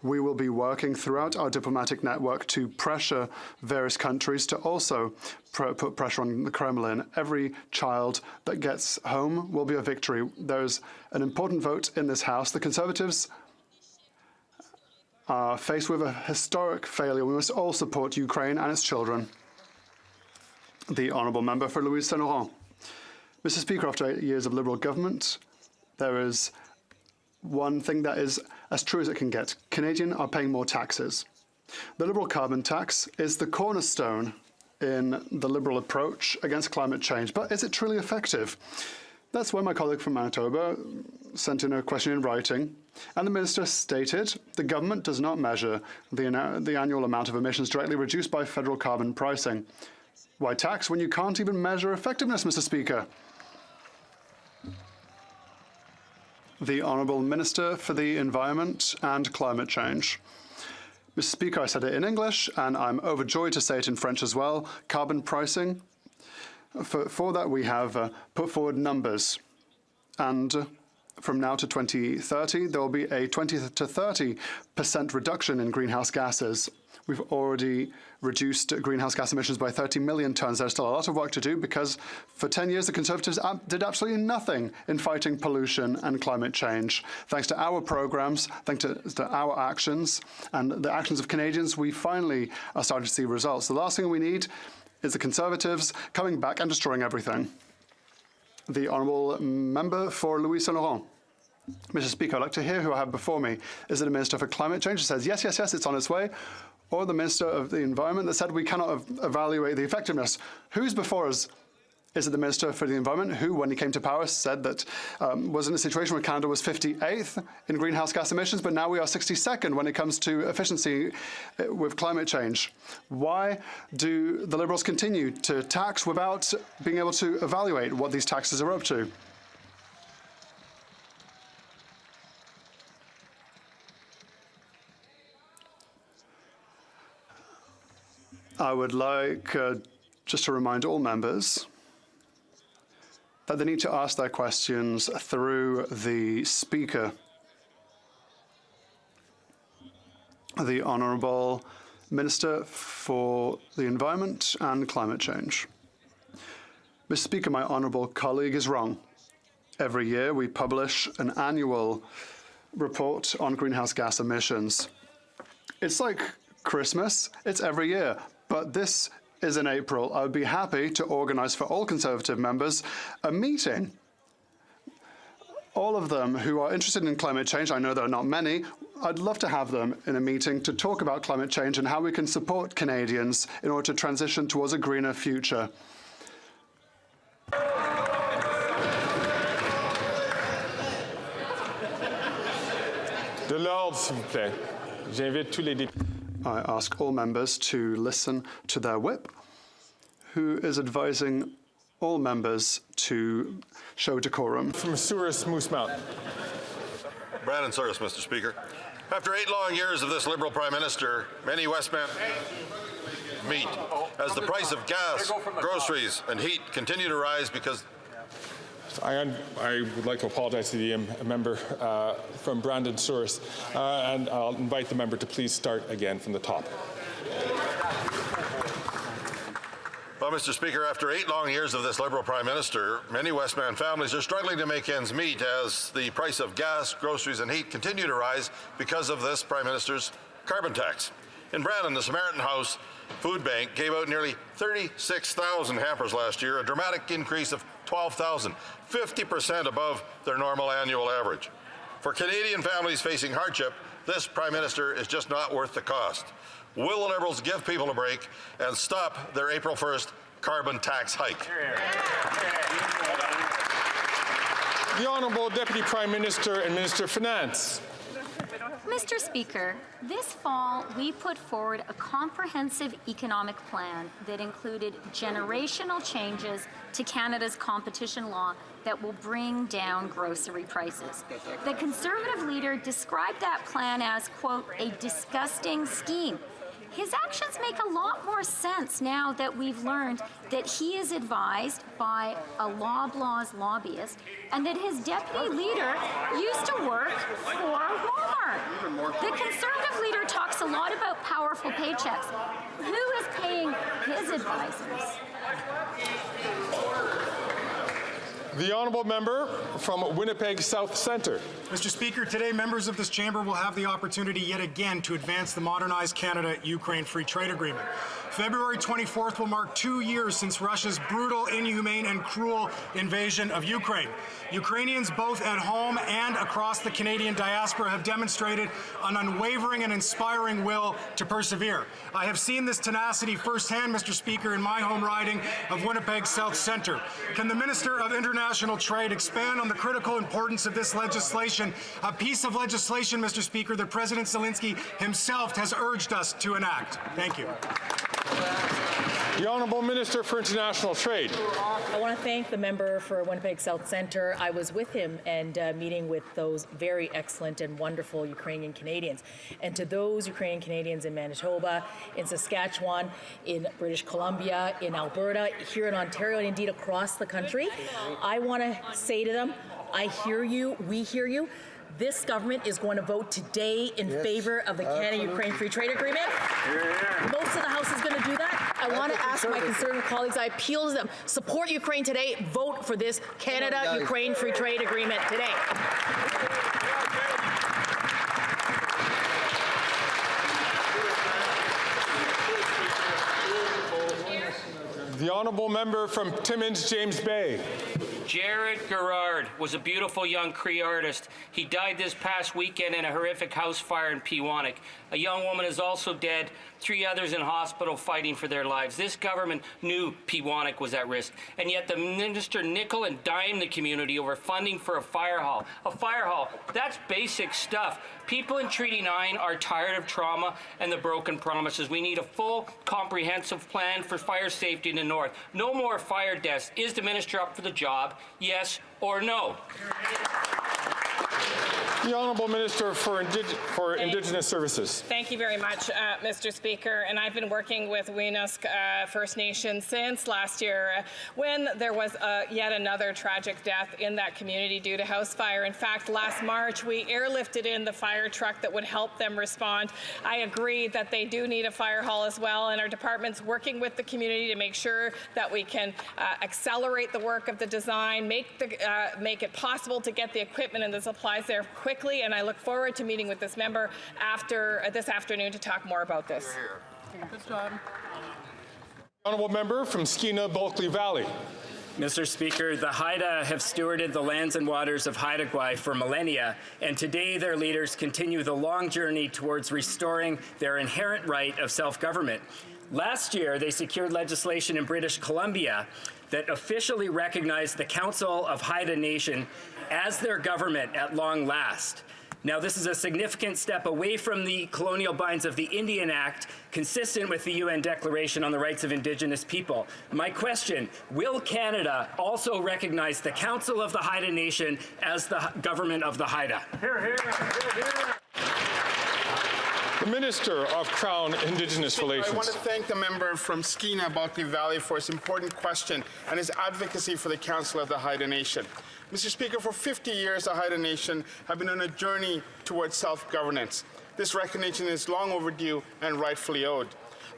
We will be working throughout our diplomatic network to pressure various countries to also put pressure on the Kremlin. Every child that gets home will be a victory. There's an important vote in this House. The Conservatives are faced with a historic failure. We must all support Ukraine and its children. The honourable member for Louise Saint-Laurent. Mr. Speaker, after 8 years of Liberal government, there is one thing that is as true as it can get. Canadians are paying more taxes. The Liberal carbon tax is the cornerstone in the Liberal approach against climate change. But is it truly effective? That's why my colleague from Manitoba sent in a question in writing, and the Minister stated the government does not measure the annual amount of emissions directly reduced by federal carbon pricing. Why tax when you can't even measure effectiveness, Mr. Speaker? The Honourable Minister for the Environment and Climate Change. Mr. Speaker, I said it in English, and I'm overjoyed to say it in French as well. Carbon pricing. For that, we have put forward numbers. And from now to 2030, there will be a 20 to 30% reduction in greenhouse gases. We've already reduced greenhouse gas emissions by 30 million tonnes. There's still a lot of work to do because for 10 years, the Conservatives did absolutely nothing in fighting pollution and climate change. Thanks to our programs, thanks to our actions and the actions of Canadians, we finally are starting to see results. The last thing we need is the Conservatives coming back and destroying everything. The Honourable Member for Louise Saint-Laurent. Mr. Speaker, I'd like to hear who I have before me. Is it a Minister for Climate Change who says, yes, yes, yes, it's on its way? Or the Minister of the Environment that said we cannot evaluate the effectiveness? Who's before us? Is it the Minister for the Environment who, when he came to power, said that was in a situation where Canada was 58th in greenhouse gas emissions, but now we are 62nd when it comes to efficiency with climate change? Why do the Liberals continue to tax without being able to evaluate what these taxes are up to? I would like just to remind all members that they need to ask their questions through the Speaker. The Honourable Minister for the Environment and Climate Change. Mr. Speaker, my honourable colleague is wrong. Every year we publish an annual report on greenhouse gas emissions. It's like Christmas, it's every year, but this is in April. I would be happy to organise for all Conservative members a meeting. All of them who are interested in climate change, I know there are not many, I'd love to have them in a meeting to talk about climate change and how we can support Canadians in order to transition towards a greener future. De l'ordre, s'il vous plaît. J'invite tous les députés. I ask all members to listen to their whip, who is advising all members to show decorum. From Souris Moose Mountain. Brandon Souris, Mr. Speaker. After 8 long years of this Liberal Prime Minister, many Westmen meet as the price of gas, groceries and heat continue to rise because I would like to apologize to the member from Brandon Souris, and I'll invite the member to please start again from the top. Well, Mr. Speaker, after 8 long years of this Liberal Prime Minister, many Westman families are struggling to make ends meet as the price of gas, groceries and heat continue to rise because of this Prime Minister's carbon tax. In Brandon, the Samaritan House Food Bank gave out nearly 36,000 hampers last year, a dramatic increase of 12,000, 50% above their normal annual average. For Canadian families facing hardship, this Prime Minister is just not worth the cost. Will the Liberals give people a break and stop their April 1st carbon tax hike? The Honourable Deputy Prime Minister and Minister of Finance. Mr. Speaker, this fall we put forward a comprehensive economic plan that included generational changes to Canada's competition law that will bring down grocery prices. The Conservative leader described that plan as, quote, a disgusting scheme. His actions make a lot more sense now that we've learned that he is advised by a Loblaws lobbyist and that his deputy leader used to work for Walmart. The Conservative leader talks a lot about powerful paychecks. Who is paying his advisors? The Honourable Member from Winnipeg South Centre. Mr. Speaker, today members of this chamber will have the opportunity yet again to advance the modernized Canada-Ukraine Free Trade Agreement. February 24th will mark 2 years since Russia's brutal, inhumane and cruel invasion of Ukraine. Ukrainians both at home and across the Canadian diaspora have demonstrated an unwavering and inspiring will to persevere. I have seen this tenacity firsthand, Mr. Speaker, in my home riding of Winnipeg South Centre. Can the Minister of International Trade expand on the critical importance of this legislation, a piece of legislation, Mr. Speaker, that President Zelensky himself has urged us to enact? Thank you. The Honourable Minister for International Trade. I want to thank the member for Winnipeg South Centre. I was with him and meeting with those very excellent and wonderful Ukrainian Canadians. And to those Ukrainian Canadians in Manitoba, in Saskatchewan, in British Columbia, in Alberta, here in Ontario, and indeed across the country, I want to say to them, I hear you, we hear you. This government is going to vote today in favor of the Canada-Ukraine Free Trade Agreement. Most of the House is going to do that. I want to ask my Conservative colleagues, I appeal to them, support Ukraine today, vote for this Canada-Ukraine Free Trade Agreement today. The Honourable Member from Timmins, James Bay. Jared Gerard was a beautiful young Cree artist. He died this past weekend in a horrific house fire in Peawanuck. A young woman is also dead. 3 others in hospital fighting for their lives. This government knew Peawanuck was at risk, and yet the minister nickel and dime the community over funding for a fire hall. A fire hall, that's basic stuff. People in Treaty 9 are tired of trauma and the broken promises. We need a full, comprehensive plan for fire safety in the north. No more fire deaths. Is the minister up for the job? Yes or no? The Honourable Minister for Indigenous Services. Thank you very much, Mr. Speaker. And I've been working with Weenusk First Nation since last year when there was yet another tragic death in that community due to house fire. In fact, last March, we airlifted in the fire truck that would help them respond. I agree that they do need a fire hall as well, and our department's working with the community to make sure that we can accelerate the work of the design, make it possible to get the equipment and the supplies there quickly, and I look forward to meeting with this member after this afternoon to talk more about this. Good job. Honourable Member from Skeena Bulkley Valley. Mr. Speaker, the Haida have stewarded the lands and waters of Haida Gwaii for millennia, and today their leaders continue the long journey towards restoring their inherent right of self-government. Last year, they secured legislation in British Columbia that officially recognized the Council of Haida Nation as their government at long last. Now, this is a significant step away from the colonial binds of the Indian Act, consistent with the UN Declaration on the Rights of Indigenous People. My question, will Canada also recognize the Council of the Haida Nation as the government of the Haida? Hear, hear, hear, hear. The Minister of Crown Indigenous Relations. I want to thank the member from Skeena Bulkley Valley for his important question and his advocacy for the Council of the Haida Nation. Mr. Speaker, for 50 years, the Haida Nation have been on a journey towards self-governance. This recognition is long overdue and rightfully owed.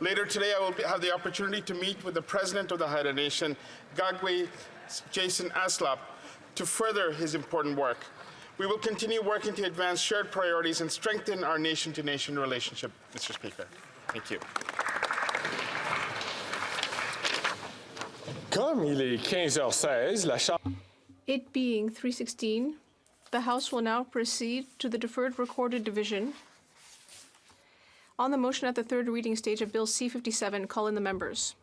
Later today, I will have the opportunity to meet with the President of the Haida Nation, Gagwe Jason Aslap, to further his important work. We will continue working to advance shared priorities and strengthen our nation-to-nation relationship, Mr. Speaker. Thank you. Comme il est 15h16, la Chambre... It being 3:16, the House will now proceed to the deferred recorded division. On the motion at the third reading stage of Bill C-57, call in the members.